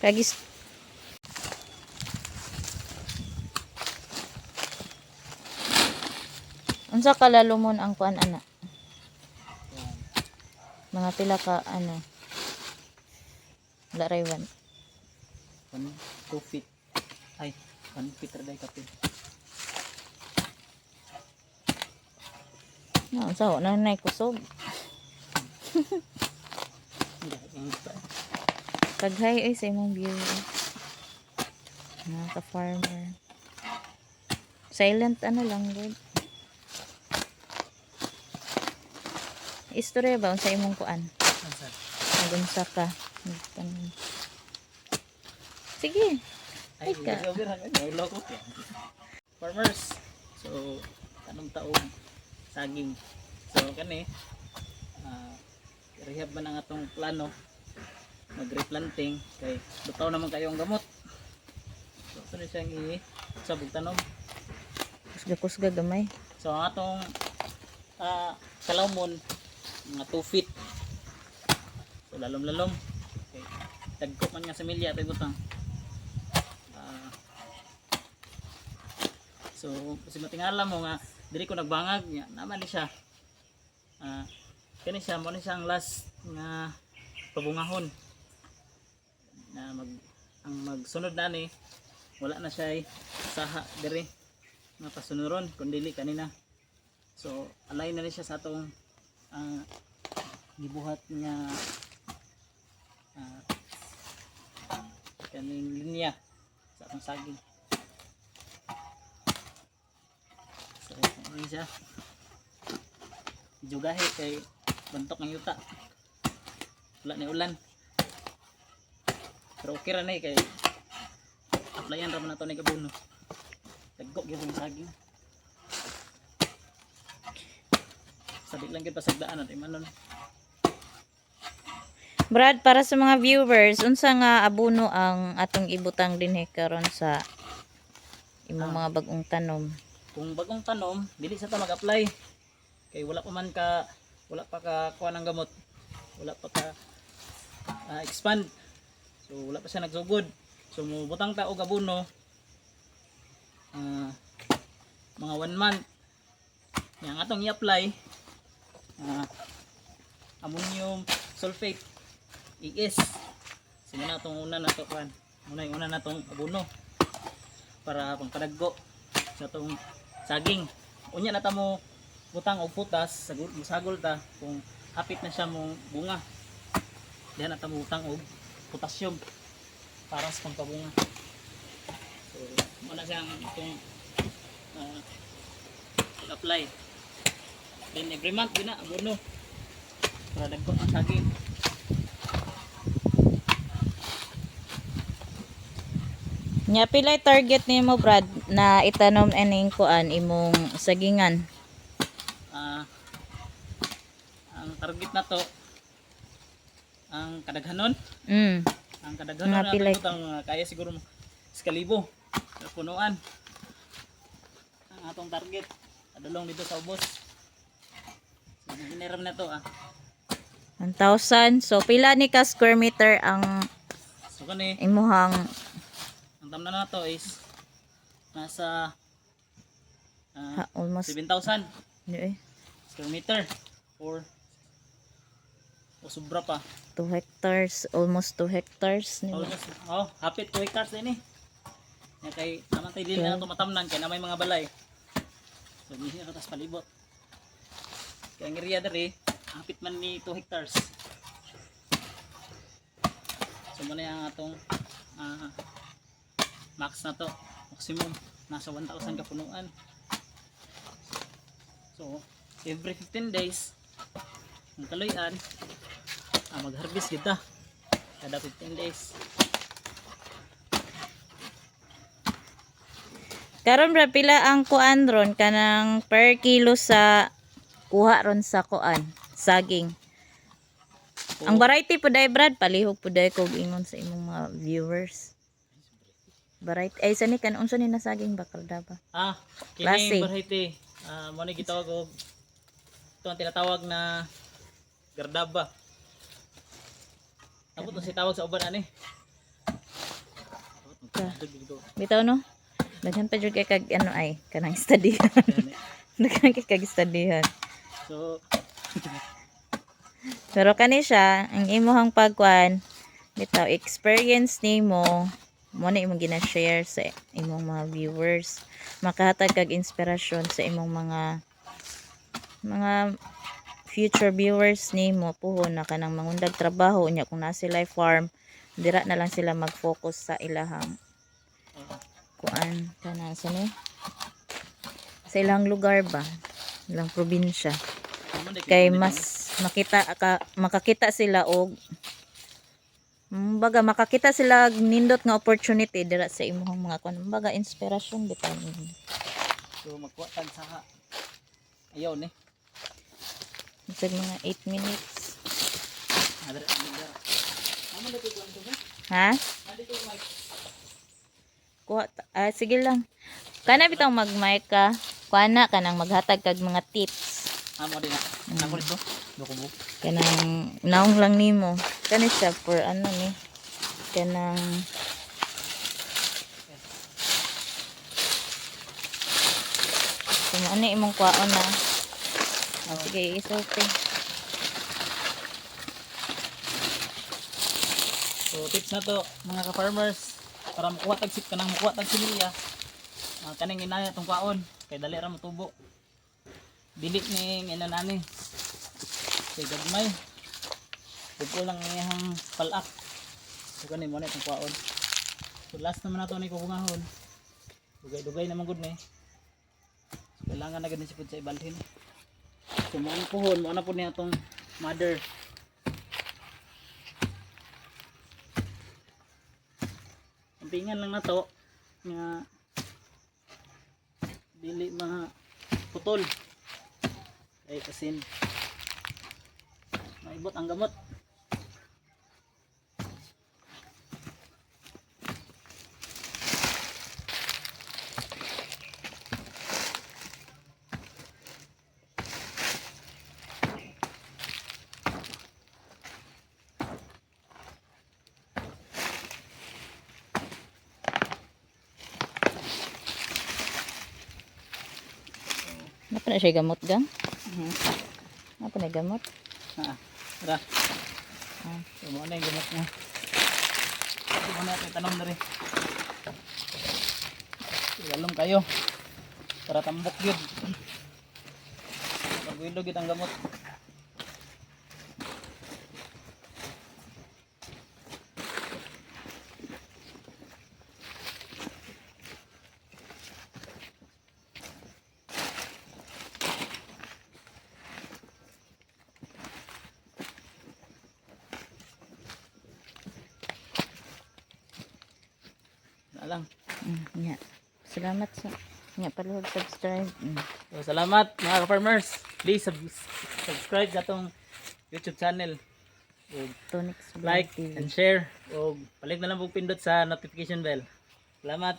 Kagis unsa kalalumon ang kuan ana? Mga pila ka ano? Laray 1. 2 feet. Ay, 1 feet ra day kapin. No, so na nay kusog. Kaghay ay sa imong viewer. Mga ka-farmer. Silent ano lang, good. Istorya ba sa imong kuan? Nagunsa ka. Sige. Ay, ka. Farmers. So, tanong taong saging. So, kani rehab man ang atong plano mag-replanting kay butaw naman kayo ang gamot. So, ito na siyang sabog tanom. Kusga-kusga gamay. So, ang atong kalawmon mga 2 feet. So, lalom-lalom. Okay. Dagko man nga sa milya ito butang. So, kasi matingala mo nga dili ko nagbangag nya naman ni siya. Kani siya mo ni siyang last nga pabungahon. Na ang magsunod na ni wala na siya saha diri nga pasunuron kundi kanina. So, alay na ni siya sa atong gibuhat nga kaning linya sa atong saging. So, ano siya? Jugahe kay bantok ng yuta. Wala ni ulan. Pero okay ra na kay applyan ra man nato ni gabuno. Tagko gyud ang saging. Sabi lang gyud pasagdaan at imanon. Brad, para sa mga viewers, unsa nga abono ang atong ibutang dinhi karon sa imong mga bagong tanom? Kung bagong tanom, dili sa ta mag-apply. Kay wala pa ka kuha ng gamot. Wala pa ka expand. So wala pa siya nagsugod. So mubutang ta og abono mga 1 month. Yang atong i-apply ammonium sulfate ES. So muna itong una na ito muna yung una na itong abono para pangpadaggo sa itong saging. Unya na ta mo butang og putas, sagol ta kung hapit na siya mong bunga. Diyan na ta mo butang og potassium para sa pangpabunga. So muna siyang itong apply. Then every month din na abono para dagko ang saging. Nya pilay target nimo Brad na itanom aning kuan imong sagingan? Ang target na to ang kadaghanon. Ang kadaghanon na pilay. butang kaya siguro 1,000 sa punuan. Ang atong target adulong dito sa ubos. So giniram na to 1,000. So pila ni ka square meter ang so kani imuhang ang tamna na to is nasa almost 7,000 eh, square meter or o sobra pa 2 hectares, almost 2 hectares nila. hapit 2 hectares din nga kay naman tayo dili na ito matamnan kay na may mga balay. So hindi na katas palibot kaya ang area dari hapit man ni 2 hectares. So muna yung atong max na to, maximum nasa 1,000 ka punuan. So every 15 days ang kaluyan mag-harvest kita kada 15 days. Karon Brad, pila ang kuan ron kanang per kilo sa kuha ron sa kuan saging? Ang variety po day Brad, palihog po day kog ingon sa imong mga viewers. Variety ay sani kan unsa ni nasaging bakal ba? Kini variety mo ni gitawag og ito ang tinatawag na gardaba. Tapos si tawag sa uban ani ka. Dito. Bitaw no? Daghan pa jud kay kag ano ay kanang studyhan. Daghan kay kag studyhan. So, Pero kani siya, ang imuhang pagkuan, bitaw experience nimo mo na imong gina-share sa imong mga viewers. Makahatag kag inspirasyon sa imong mga future viewers nimo puhon na kanang mangundag trabaho nya kung naa sila farm, dira na lang sila mag-focus sa ilahang kuan kana sa ilang lugar ba, ilang probinsya. Kay mas makakita sila og baga makakita sila nindot nga opportunity dira sa imong mga kuan baga inspirasyon bitaw. So, magkuha tag sa ayaw ni. Isag mga 8 minutes. Adre, Amo na ito ko ba? Ha? Dito mic. Kuha sige lang. Kana bitaw mag-mic ka. Kuha na kanang maghatag kag mga tips. Amo din na. Nako dito. Doko mo. Kanang naong lang nimo. Kani siya for ano ni. Kanang kung ano imong kuhaon na. Sige, isulti. So, tips na to mga ka-farmers para makuha tag sip kanang makuha tag similya. Kaning inaya tong kwaon kay dali ra motubo. Dili ni inanani. Kay gagmay. Ug lang iyang palak. So kani mo na tong kwaon. So last naman nato ni kubungahon. Dugay-dugay naman gud ni. So, kailangan na gid si pud sa ibalhin. So mo ang puhon, mo na pud niya tong mother. Pingan lang na to nga dili mga putol ay kasin maibot ang gamot. Napa na siya gamot gang? Napa na gamot? Tara. So mo na yung gamot niya. Ito mo na ito tanong na rin. Ilalom kayo para tambok yun. Pagwilog yun ang gamot. Lang. Nya. Salamat sa nya paluhog subscribe. So, salamat mga ka-farmers. Please subscribe sa atong YouTube channel. Tonix Vlog Like TV. and share. O balik na lang pong pindot sa notification bell. Salamat.